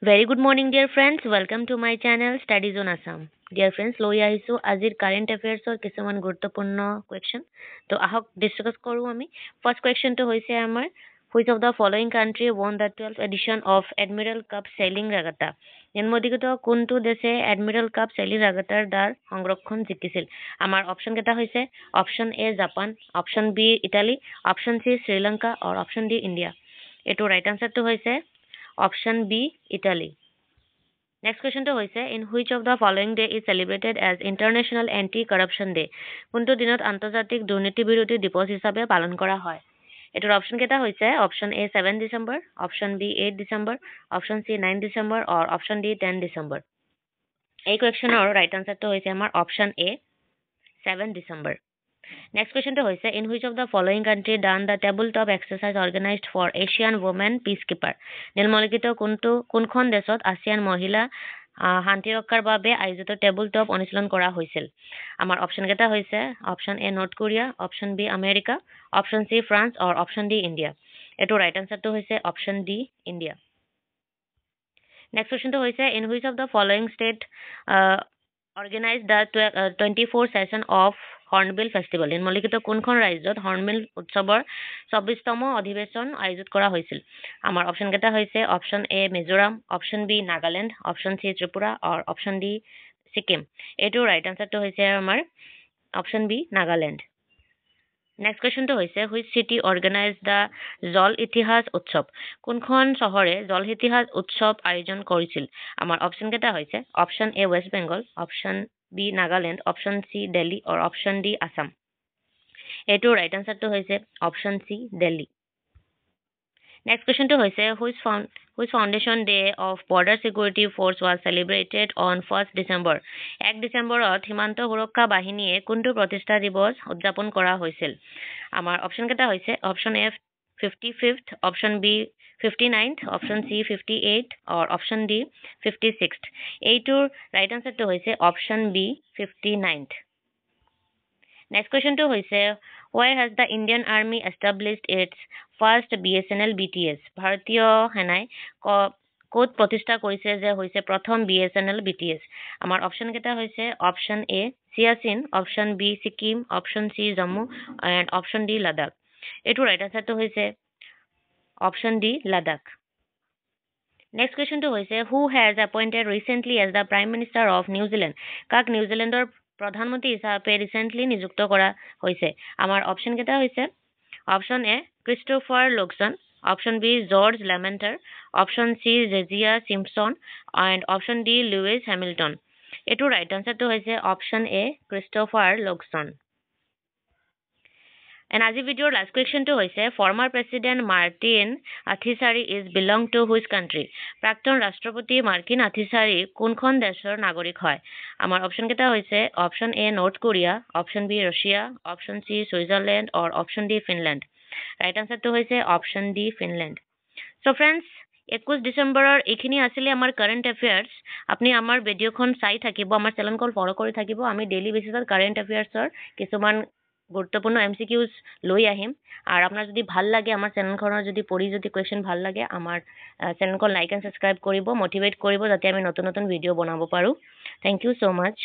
Very good morning, dear friends. Welcome to my channel Studies on Assam. Dear friends, লৈ আহিছো আজিৰ current এফেয়াৰ্ছৰ কিছুমান গুৰুত্বপূৰ্ণ কুৱেশ্যন তো আহক ডিছকাছ কৰোঁ আমি ফাৰ্ষ্ট কুৱেশ্যনটো হৈছে আমাৰ which of the following country won the 12th edition of Admiral Cup Sailing Regatta নিম্নলিখিত কোনটো দেশে এডমিৰেল কাপ চেইলিং ৰেগাটাৰ দ্বাৰ সংৰক্ষণ জিকিছিল আমাৰ অপশ্যন কেইটা হৈছে option A Japan option B Italy option C Sri Lanka আৰু অপশ্যন ডি ইণ্ডিয়া এইটো ৰাইট আনসাৰটো হৈছে option B Italy Next question to hoise in which of the following day is celebrated as International Anti-Corruption Day? কোনটো দিনত আন্তৰ্জাতিক দুৰ্নীতি বিৰোধী দিৱস হিচাপে পালন কৰা হয় এটোৰ অপশ্যন কেইটা হৈছে option A 7 December option B 8 December option C 9 December আৰু অপশ্যন ডি 10 ডিসেম্বৰ এই কুৱেশ্যনৰ ৰাইট আনসাৰটো হৈছে আমাৰ option A 7 December Next question to hoise in which of the following country done the tabletop exercise organized for Asian women peacekeeper নিম্নলিখিত কোনখন দেশত ASEAN মহিলা শান্তি ৰক্ষাৰ বাবে আয়োজিত টেবল টপ অনুশীলন কৰা হৈছিল আমাৰ অপশ্যন কেইটা হৈছে option A North Korea option B America option C France আৰু অপশ্যন ডি ইণ্ডিয়া এইটো ৰাইট আনসাৰটো হৈছে option D India Next question to hoise in which of the following state organized the 24th session of hornbill festival নিম্নলিখিত কোনখন ৰাজ্যত hornbill উৎসৱৰ 24তম অধিৱেশন আয়োজিত কৰা হৈছিল আমাৰ অপশ্যন কেইটা হৈছে option A Mizoram option B Nagaland option C Tripura আৰু অপশ্যন ডি ছিকিম এইটো ৰাইট আনসাৰটো হৈছে আমাৰ option B Nagaland Next question to hoise which city organized the জল ইতিহাস উৎসৱ কোনখন চহৰে জল ইতিহাস উৎসৱ আয়োজন কৰিছিল আমাৰ অপশ্যন কেইটা হৈছে option A West Bengal option B Nagaland option C Delhi আৰু অপশ্যন ডি আসাম এইটো ৰাইট আনসাৰটো হৈছে option C Delhi Next question to hoise which foundation day of border security force was celebrated on 1st December 1 ডিসেম্বৰত সীমান্ত সুৰক্ষা বাহিনীয়ে কোনটো প্ৰতিষ্ঠা দিৱস উদযাপন কৰা হৈছিল আমাৰ অপশ্যন কেইটা হৈছে option A 55th option B 59th option C 58 আৰু অপশ্যন ডি 56th এইটোৰ ৰাইট আনসাৰটো হৈছে option B 59th Next question to hoise where has the Indian Army established its first BSNL BTS ভাৰতীয় সেনাই ক'ত প্ৰতিষ্ঠা কৰিছে যে হৈছে প্ৰথম BSNL BTS আমাৰ অপশ্যন কেইটা হৈছে option A Siachen option B Sikkim option C Jammu and option D Ladakh এইটো ৰাইট আনসাৰটো হৈছে option D Ladakh Next question to hoise who has appointed recently as the Prime Minister of New Zealand কাক নিউজিলেণ্ডৰ প্ৰধানমন্ত্ৰী হিচাপে ৰিসেন্টলি নিযুক্ত কৰা হৈছে আমাৰ অপশ্যন কেইটা হৈছে option A Christopher Luxon option B George Lementar option C Jezia Simpson and option D Lewis Hamilton এইটো ৰাইট আনসাৰটো হৈছে option A Christopher Luxon And আজি ভিডিঅ'ৰ লাষ্ট কুৱেশ্যনটো হৈছে former president Martin Ahtisaari is belong to which country প্ৰাক্তন ৰাষ্ট্ৰপতি Martin আথিচাৰী কোনখন দেশৰ নাগৰিক হয় আমাৰ অপশ্যন কেইটা হৈছে option A North Korea option B Russia option C Switzerland আৰু অপশ্যন ডি ফিনলেণ্ড ৰাইট আনসাৰটো হৈছে option D Finland so' friends 21 ডিসেম্বৰৰ এইখিনি আছিলে আমাৰ কাৰেণ্ট এফেয়াৰ্ছ আপুনি আমাৰ ভিডিঅ'খন চাই থাকিব আমাৰ চেনেলখন ফলো কৰি থাকিব আমি ডেইলি বেচিছত কাৰেণ্ট এফেয়াৰ্ছৰ কিছুমান গুৰুত্বপূৰ্ণ এমচিকিউজ লৈ আহিম আৰু আপোনাৰ যদি ভাল লাগে আমাৰ চেনেলখনৰ যদি পঢ়ি যদি কুৱেশ্যন ভাল লাগে আমাৰ চেনেলখন লাইক এণ্ড ছাবস্ক্ৰাইব কৰিব মটিভেট কৰিব যাতে আমি নতুন নতুন ভিডিঅ' বনাব পাৰোঁ থেংক ইউ ছ' মাছ